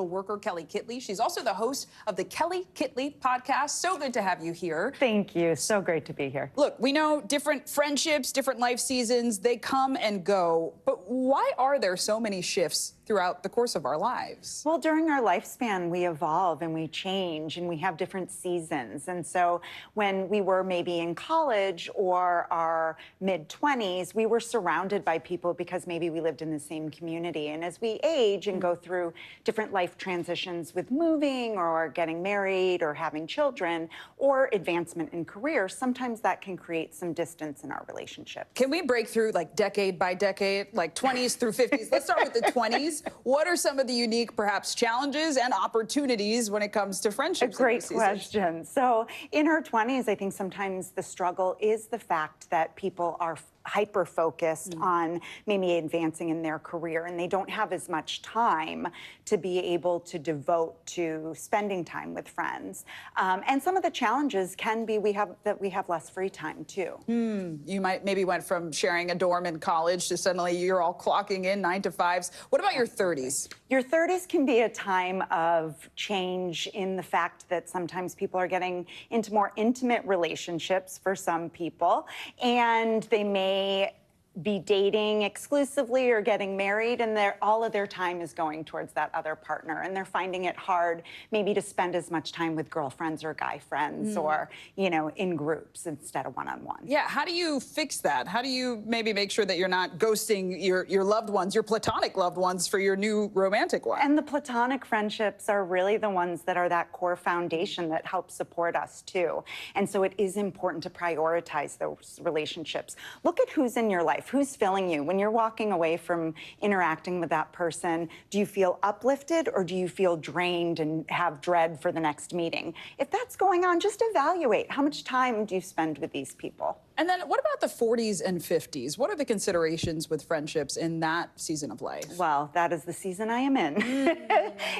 worker Kelly Kitley. She's also the host of the Kelly Kitley podcast. So good to have you here. Thank you. So great to be here. Look, we know different friendships, different life seasons, they come and go. But why are there so many shifts throughout the course of our lives? Well, during our lifespan, we evolve and we change and we have different seasons. And so when we were maybe in college or our mid-20s, we were surrounded by people because maybe we lived in the same community. And as we age and go through different life transitions with moving or getting married or having children or advancement in career, sometimes that can create some distance in our relationship. Can we break through like decade by decade, like 20s through 50s? Let's start with the 20s. What are some of the unique, perhaps, challenges and opportunities when it comes to friendships? A great question. So in our 20s, I think sometimes the struggle is the fact that people are hyper-focused on maybe advancing in their career, and they don't have as much time to be able to devote to spending time with friends. And some of the challenges can be we have less free time too. You might maybe went from sharing a dorm in college to suddenly you're all clocking in 9 to 5s. What about your 30s? Your 30s can be a time of change in the fact that sometimes people are getting into more intimate relationships for some people, and they may be dating exclusively or getting married, and all of their time is going towards that other partner, and they're finding it hard maybe to spend as much time with girlfriends or guy friends or, you know, in groups instead of one-on-one. Yeah, how do you fix that? How do you maybe make sure that you're not ghosting your loved ones, your platonic loved ones, for your new romantic one? And the platonic friendships are really the ones that are that core foundation that help support us too. And so it is important to prioritize those relationships. Look at who's in your life. Who's filling you? When you're walking away from interacting with that person, do you feel uplifted or do you feel drained and have dread for the next meeting? If that's going on, just evaluate how much time do you spend with these people. And then what about the 40s and 50s? What are the considerations with friendships in that season of life? Well, that is the season I am in.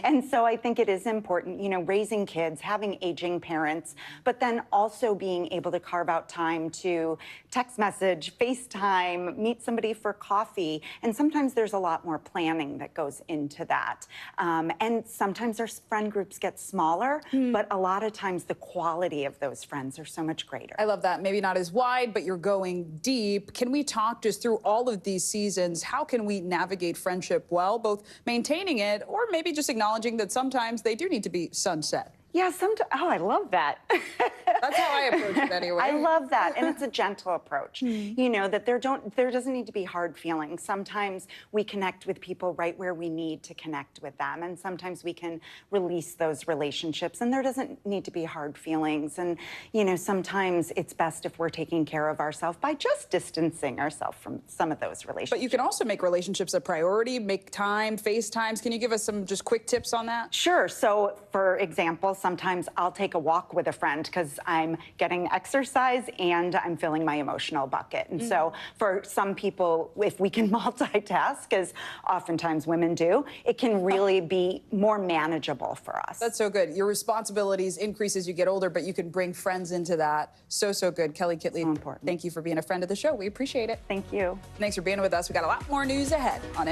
And so I think it is important, you know, raising kids, having aging parents, but then also being able to carve out time to text message, FaceTime, meet somebody for coffee. And sometimes there's a lot more planning that goes into that. And sometimes our friend groups get smaller, but a lot of times the quality of those friends are so much greater. I love that. Maybe not as wide, but you're going deep. Can we talk just through all of these seasons? How can we navigate friendship well, both maintaining it or maybe just acknowledging that sometimes they do need to be sunset? Yeah, oh, I love that. That's how I approach it anyway. I love that, and it's a gentle approach. You know, that there doesn't need to be hard feelings. Sometimes we connect with people right where we need to connect with them, and sometimes we can release those relationships, and there doesn't need to be hard feelings. And, you know, sometimes it's best if we're taking care of ourselves by just distancing ourselves from some of those relationships. But you can also make relationships a priority, make time, FaceTimes. Can you give us some just quick tips on that? Sure. So, for example, sometimes I'll take a walk with a friend because I'm getting exercise and I'm filling my emotional bucket. And so for some people, if we can multitask, as oftentimes women do, it can really be more manageable for us. That's so good. Your responsibilities increase as you get older, but you can bring friends into that. So, so good. Kelly Kitley, So important. Thank you for being a friend of the show. We appreciate it. Thank you. Thanks for being with us. We got a lot more news ahead on